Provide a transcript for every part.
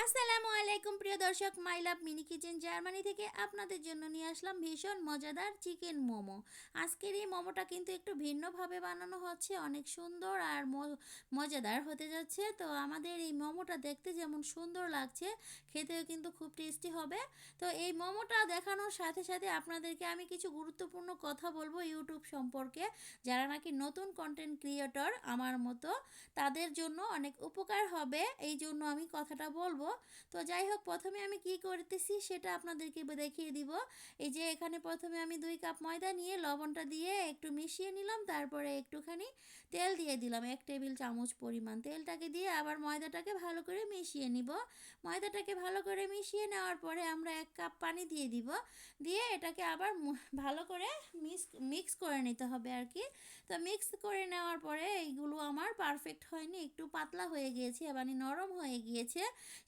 আসসালামু আলাইকুম প্রিয় দর্শক, মাই লাভ মিনি কিচেন জার্মানি থেকে আপনাদের জন্য নিয়ে আসলাম ভীষণ মজাদার চিকেন মোমো। আজকের এই মোমোটা কিন্তু একটু ভিন্নভাবে বানানো হচ্ছে, অনেক সুন্দর আর মজাদার হতে যাচ্ছে। তো আমাদের এই মোমোটা দেখতে যেমন সুন্দর লাগছে, খেতেও কিন্তু খুব টেস্টি হবে। তো এই মোমোটা দেখানোর সাথে সাথে আপনাদেরকে আমি কিছু গুরুত্বপূর্ণ কথা বলবো ইউটিউব সম্পর্কে। যারা নাকি নতুন কন্টেন্ট ক্রিয়েটর আমার মতো, তাদের জন্য অনেক উপকার হবে, এই জন্য আমি কথাটা বলবো। তো যাই হোক, প্রথমে আমি কি করতেছি সেটা আপনাদেরকে দেখিয়ে দিব। এই যে এখানে প্রথমে আমি 2 কাপ ময়দা নিয়ে লবণটা দিয়ে একটু মিশিয়ে নিলাম, তারপরে একটুখানি তেল দিয়ে দিলাম 1 টেবিল চামচ পরিমাণ। তেলটাকে দিয়ে আবার ময়দাটাকে ভালো করে মিশিয়ে নিব। ময়দাটাকে ভালো করে মিশিয়ে নেওয়ার পরে আমরা 1 কাপ পানি দিয়ে দিব। দিয়ে এটাকে আবার ভালো করে মিক্স করে নিতে হবে আর কি। তো মিক্স করে নেওয়ার পরে এইগুলো আমার পারফেক্ট হয়নি, একটু পাতলা হয়ে গিয়েছে, মানে নরম হয়ে গিয়েছে।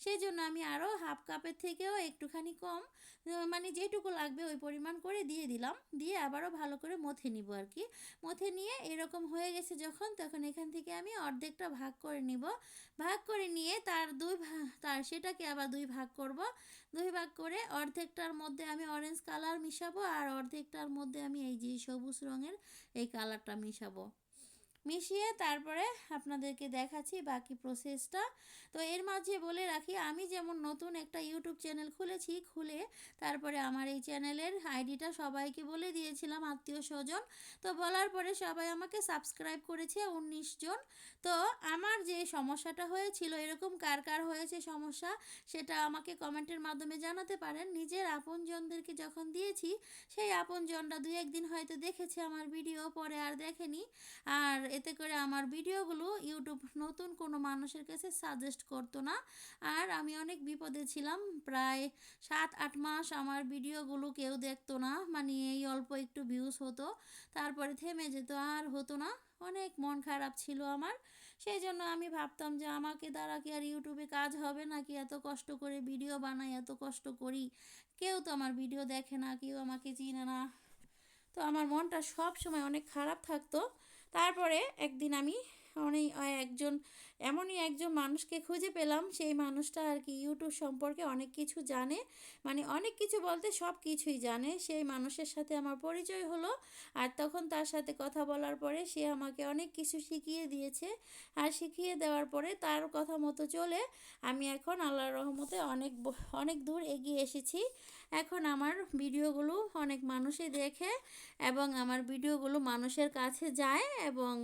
সেই জন্য আমি আরও হাফ কাপের থেকেও একটুখানি কম, মানে যেটুকু লাগবে ওই পরিমাণ করে দিয়ে দিলাম। দিয়ে আবারও ভালো করে মথে নিব আর কি। মথে নিয়ে এরকম হয়ে গেছে যখন, তখন এখান থেকে আমি অর্ধেকটা ভাগ করে নিব। ভাগ করে নিয়ে সেটাকে আবার 2 ভাগ করব। 2 ভাগ করে অর্ধেকটার মধ্যে আমি অরেঞ্জ কালার মিশাবো, আর অর্ধেকটার মধ্যে আমি এই যে সবুজ রঙের এই কালারটা মিশাবো। মিশিয়ে তারপরে আপনাদেরকে দেখাচ্ছি বাকি প্রসেসটা। তো এর মাঝে বলে রাখি, আমি যেমন নতুন একটা ইউটিউব চ্যানেল খুলেছি, খুলে তারপরে আমার এই চ্যানেলের আইডিটা সবাইকে বলে দিয়েছিলাম, আত্মীয় স্বজন। তো বলার পরে সবাই আমাকে সাবস্ক্রাইব করেছে 19 জন। তো আমার যে সমস্যাটা হয়েছিল, এরকম কার কার হয়েছে সমস্যা সেটা আমাকে কমেন্টের মাধ্যমে জানাতে পারেন। নিজের আপনজনদেরকে যখন দিয়েছি, সেই আপনজনরা 2-1 দিন হয়তো দেখেছে আমার ভিডিও, পরে আর দেখেনি। আর এতে করে আমার ভিডিওগুলো ইউটিউব নতুন কোনো মানুষের কাছে সাজেস্ট করতো না। আর আমি অনেক বিপদে ছিলাম, প্রায় 7-8 মাস আমার ভিডিওগুলো কেউ দেখতো না, মানে এই অল্প একটু ভিউজ হতো, তারপরে থেমে যেত, আর হতো না। অনেক মন খারাপ ছিল আমার। সেই জন্য আমি ভাবতাম যে আমাকে দ্বারা কি আর ইউটিউবে কাজ হবে নাকি, এত কষ্ট করে ভিডিও বানাই, এত কষ্ট করি, কেউ তো আমার ভিডিও দেখে না, কেউ আমাকে চিনে না। তো আমার মনটা সব সময় অনেক খারাপ থাকতো। তারপরে একদিন আমি অনেক একজন এমনই একজন মানুষকে খুঁজে পেলাম, সেই মানুষটা আর কি ইউটিউব সম্পর্কে অনেক কিছু জানে, মানে অনেক কিছু বলতে সব কিছুই জানে। সেই মানুষের সাথে আমার পরিচয় হলো, আর তখন তার সাথে কথা বলার পরে সে আমাকে অনেক কিছু শিখিয়ে দিয়েছে। আর শিখিয়ে দেওয়ার পরে তার কথা মতো চলে আমি এখন আল্লাহর রহমতে অনেক দূর এগিয়ে এসেছি। এখন আমার ভিডিওগুলো অনেক মানুষই দেখে, এবং আমার ভিডিওগুলো মানুষের কাছে যায়, এবং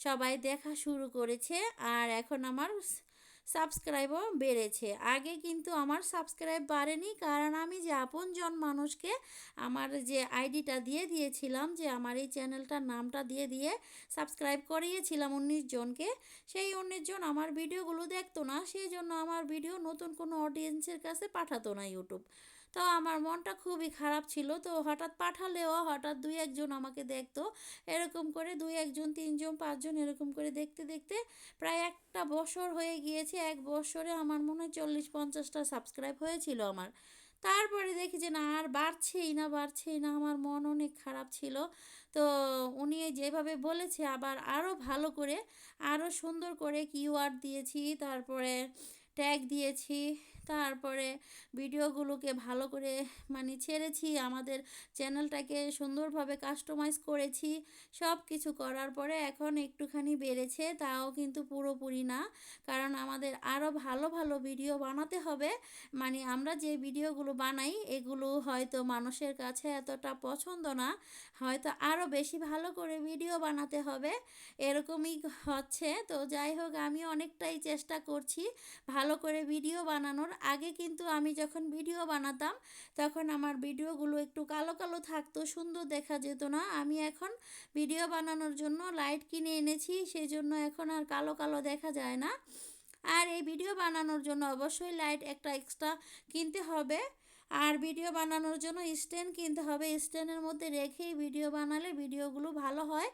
সবাই দেখা শুরু করেছে। আর এখন আমার সাবস্ক্রাইবও বেড়েছে। আগে কিন্তু আমার সাবস্ক্রাইব বাড়েনি, কারণ আমি যে আপনজন মানুষকে আমার যে আইডিটা দিয়ে দিয়েছিলাম, যে আমার এই চ্যানেলটার নামটা দিয়ে দিয়ে সাবস্ক্রাইব করিয়েছিলাম 19 জনকে, সেই 19 জন আমার ভিডিওগুলো দেখতো না। সেই জন্য আমার ভিডিও নতুন কোনো অডিয়েন্সের কাছে পাঠাতো না ইউটিউব। তো আমার মনটা খুবই খারাপ ছিল। তো হঠাৎ পাঠালেও হঠাৎ 2-1 জন আমাকে দেখতো। এরকম করে 2-1 জন, 3 জন, 5 জন এরকম করে দেখতে দেখতে প্রায় একটা বছর হয়ে গিয়েছে। 1 বছরে আমার মনে হয় 40-50টা সাবস্ক্রাইব হয়েছিল আমার। তারপরে দেখি যে না, আর বাড়ছেই না, আমার মন অনেক খারাপ ছিল। তো উনি যেভাবে বলেছে, আবার আরও ভালো করে, আরও সুন্দর করে কিওয়ার্ড দিয়েছি, তারপরে ট্যাগ দিয়েছি, তারপরে ভিডিওগুলোকে ভালো করে মানে ছেড়েছি, আমাদের চ্যানেলটাকে সুন্দরভাবে কাস্টমাইজ করেছি। সব কিছু করার পরে এখন একটুখানি বেড়েছে, তাও কিন্তু পুরোপুরি না, কারণ আমাদের আরও ভালো ভালো ভিডিও বানাতে হবে। মানে আমরা যে ভিডিওগুলো বানাই এগুলো হয়তো মানুষের কাছে এতটা পছন্দ না, হয়তো আরও বেশি ভালো করে ভিডিও বানাতে হবে, এরকমই হচ্ছে। তো যাই হোক, আমি অনেকটাই চেষ্টা করছি ভালো করে ভিডিও বানানোর। আগে কিন্তু আমি যখন ভিডিও বানাতাম, তখন আমার ভিডিওগুলো একটু কালো কালো থাকতো, সুন্দর দেখা যেত না। আমি এখন ভিডিও বানানোর জন্য লাইট কিনে এনেছি, সেই জন্য এখন আর কালো কালো দেখা যায় না। আর এই ভিডিও বানানোর জন্য অবশ্যই লাইট একটা এক্সট্রা কিনতে হবে। আর ভিডিও বানানোর জন্য স্ট্যান্ড কিনতে হবে, স্ট্যান্ডের মধ্যে রেখেই ভিডিও বানালে ভিডিওগুলো ভালো হয়।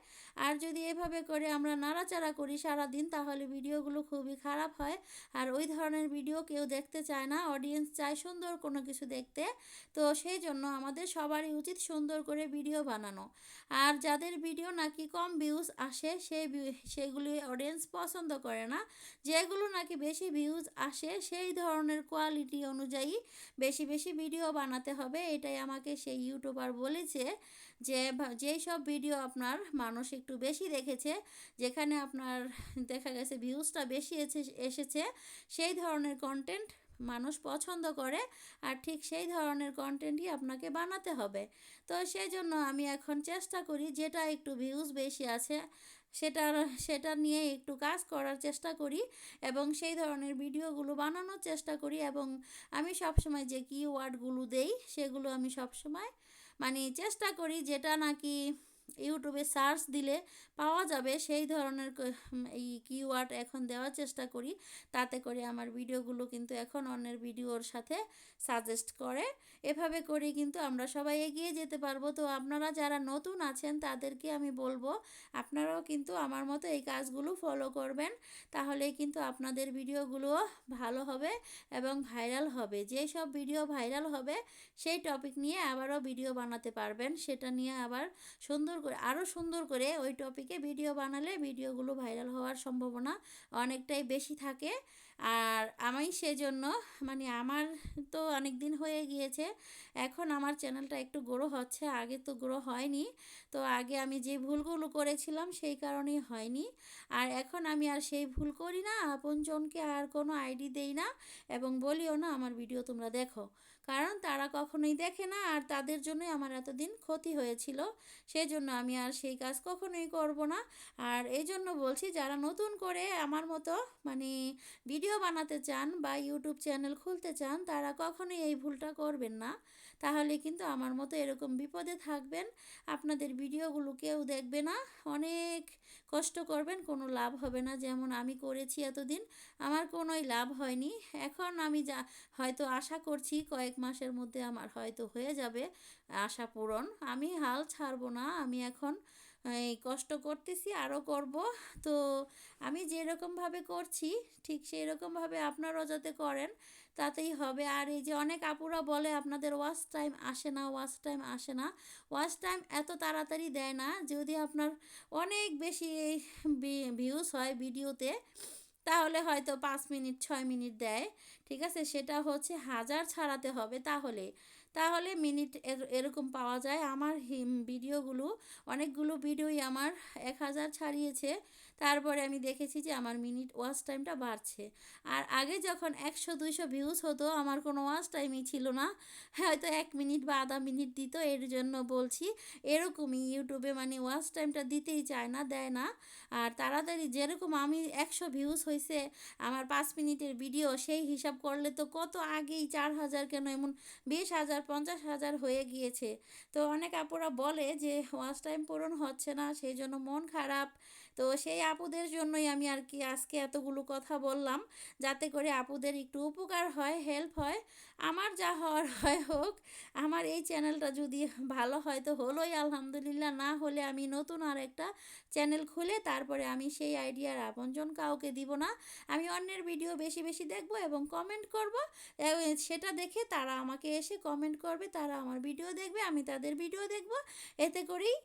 আর যদি এভাবে করে আমরা নাড়াচাড়া করি সারাদিন তাহলে ভিডিওগুলো খুবই খারাপ হয়। আর ওই ধরনের ভিডিও কেউ দেখতে চায় না, অডিয়েন্স চায় সুন্দর কোনো কিছু দেখতে। তো সেই জন্য আমাদের সবারই উচিত সুন্দর করে ভিডিও বানানো। আর যাদের ভিডিও নাকি কম ভিউজ আসে সেগুলি অডিয়েন্স পছন্দ করে না। যেগুলো নাকি বেশি ভিউজ আসে সেই ধরনের কোয়ালিটি অনুযায়ী বেশি বেশি ভিডিও বানাতে হবে। এটাই আমাকে সেই ইউটিউবার বলেছে যে যেই সব ভিডিও আপনার মানুষ একটু বেশি দেখেছে, যেখানে আপনার দেখা গেছে ভিউজটা বেশি এসেছে সেই ধরনের কন্টেন্ট মানুষ পছন্দ করে। আর ঠিক সেই ধরনের কন্টেন্টই আপনাকে বানাতে হবে। তো সেই জন্য আমি এখন চেষ্টা করি যেটা একটু ভিউজ বেশি আছে সেটার সেটা নিয়ে একটু কাজ করার চেষ্টা করি এবং সেই ধরনের ভিডিওগুলো বানানোর চেষ্টা করি। এবং আমি সবসময় যে কিওয়ার্ডগুলো দেই সেগুলো আমি সবসময় মানে চেষ্টা করি যেটা নাকি ইউটিউবে সার্চ দিলে পাওয়া যাবে সেই ধরনের এই কিওয়ার্ড এখন দেওয়ার চেষ্টা করি। তাতে করে আমার ভিডিওগুলো কিন্তু এখন অন্যের ভিডিওর সাথে সাজেস্ট করে। এভাবে করে কিন্তু আমরা সবাই এগিয়ে যেতে পারবো। তো আপনারা যারা নতুন আছেন তাদেরকে আমি বলবো আপনারাও কিন্তু আমার মতো এই কাজগুলো ফলো করবেন। তাহলেই কিন্তু আপনাদের ভিডিওগুলো ভালো হবে এবং ভাইরাল হবে। যেই সব ভিডিও ভাইরাল হবে সেই টপিক নিয়ে আবারও ভিডিও বানাতে পারবেন। সেটা নিয়ে আবার সুন্দর করে আরও সুন্দর করে ওই টপিকে ভিডিও বানালে ভিডিওগুলো ভাইরাল হওয়ার সম্ভাবনা অনেকটাই বেশি থাকে। আর আমি সেজন্য মানে আমার তো অনেক দিন হয়ে গিয়েছে, এখন আমার চ্যানেলটা একটু গ্রো হচ্ছে, আগে তো গ্রো হয়নি। তো আগে আমি যে ভুলগুলো করেছিলাম সেই কারণেই হয়নি। আর এখন আমি আর সেই ভুল করি না, আপনজনকে আর কোনো আইডি দেই না এবং বলিও না আমার ভিডিও তোমরা দেখো, কারণ তারা কখনোই দেখে না আর তাদের জন্যই আমার এতদিন ক্ষতি হয়েছিল। সেই জন্য আমি আর সেই কাজ কখনোই করব না। আর এই জন্য বলছি যারা নতুন করে আমার মতো মানে ভিডিও বানাতে চান বা ইউটিউব চ্যানেল খুলতে চান তারা কখনোই এই ভুলটা করবেন না। তাহলে কিন্তু আমার মতো এরকম বিপদে থাকবেন, আপনাদের ভিডিওগুলো কেউ দেখবে না, অনেক কষ্ট করবেন, কোনো লাভ হবে না। যেমন আমি করেছি এতদিন, আমার কোনোই লাভ হয়নি। এখন আমি যা হয়তো আশা করছি কয়েক মাসের মধ্যে আমার হয়তো হয়ে যাবে আশা পূরণ। আমি হাল ছাড়বো না, আমি এখন এই কষ্ট করতেছি, আরও করব। তো আমি যেরকমভাবে করছি ঠিক সেই রকমভাবে আপনারাও যাতে করেন তাতেই হবে। আর এই যে অনেক আপুরা বলে আপনাদের ওয়াচ টাইম আসে না, ওয়াচ টাইম আসে না। ওয়াচ টাইম এত তাড়াতাড়ি দেয় না, যদি আপনার অনেক বেশি ভিউজ হয় ভিডিওতে তাহলে হয়তো 5 মিনিট 6 মিনিট দেয়। ঠিক আছে, সেটা হচ্ছে হাজার ছাড়াতে হবে, তাহলে তাহলে মিনিট এরকম পাওয়া যায়। আমার ভিডিওগুলো অনেকগুলো ভিডিওই আমার 1000 ছাড়িয়েছে, তারপরে আমি দেখেছি যে আমার মিনিট ওয়াচ টাইমটা বাড়ছে। আর আগে যখন 100 200 ভিউজ হতো আমার কোনো ওয়াচ টাইমই ছিল না, হয়তো 1 মিনিট বা আধা মিনিট দিত। এর জন্য বলছি এরকমই ইউটিউবে মানে ওয়াচ টাইমটা দিতেই চায় না, দেয় না। আর তাড়াতাড়ি যেরকম আমি 100 ভিউজ হয়েছে আমার 5 মিনিটের ভিডিও, সেই হিসাব করলে তো কত আগেই 4000 কেন এমন 20,000 50,000 হয়ে গিয়েছে। তো অনেক আপুরা বলে যে ওয়াচ টাইম পূরণ হচ্ছে না, সেই জন্য মন খারাপ। তো সেই আপুদের জন্যই আমি আর কি আজকে এতগুলো কথা বললাম, যাতে করে আপুদের একটু উপকার হয়, হেল্প হয়। আমার যা হওয়ার হয় হোক, আমার এই চ্যানেলটা যদি ভালো হয় তো হলোই আলহামদুলিল্লাহ, না হলে আমি নতুন আর একটা চ্যানেল খুলে তারপরে আমি সেই আইডিয়ার আপনজন কাউকে দিব না। আমি অন্যের ভিডিও বেশি বেশি দেখব এবং কমেন্ট করব, সেটা দেখে তারা আমাকে এসে কমেন্ট করবে, তারা আমার ভিডিও দেখবে, আমি তাদের ভিডিও দেখব। এতে করেই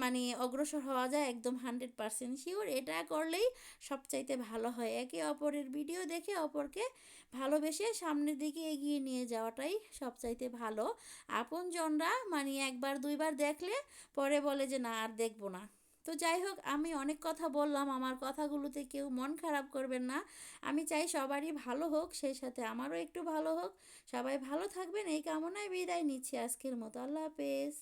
মানে অগ্রসর হওয়া যায় একদম 100% শিওর। এটা করলেই সবচাইতে ভালো হয়, একে অপরের ভিডিও দেখে অপরকে ভালোবেসে সামনের দিকে এগিয়ে নিয়ে যাওয়াটাই সবচাইতে ভালো। আপনজনরা মানে একবার দুইবার দেখলে পরে বলে যে না আর দেখবো না। তো যাই হোক, আমি অনেক কথা বললাম, আমার কথাগুলোতে কেউ মন খারাপ করবেন না। আমি চাই সবারই ভালো হোক, সেই সাথে আমারও একটু ভালো হোক। সবাই ভালো থাকবেন এই কামনায় বিদায় নিচ্ছি আজকের মতো। আল্লাহ হাফেজ।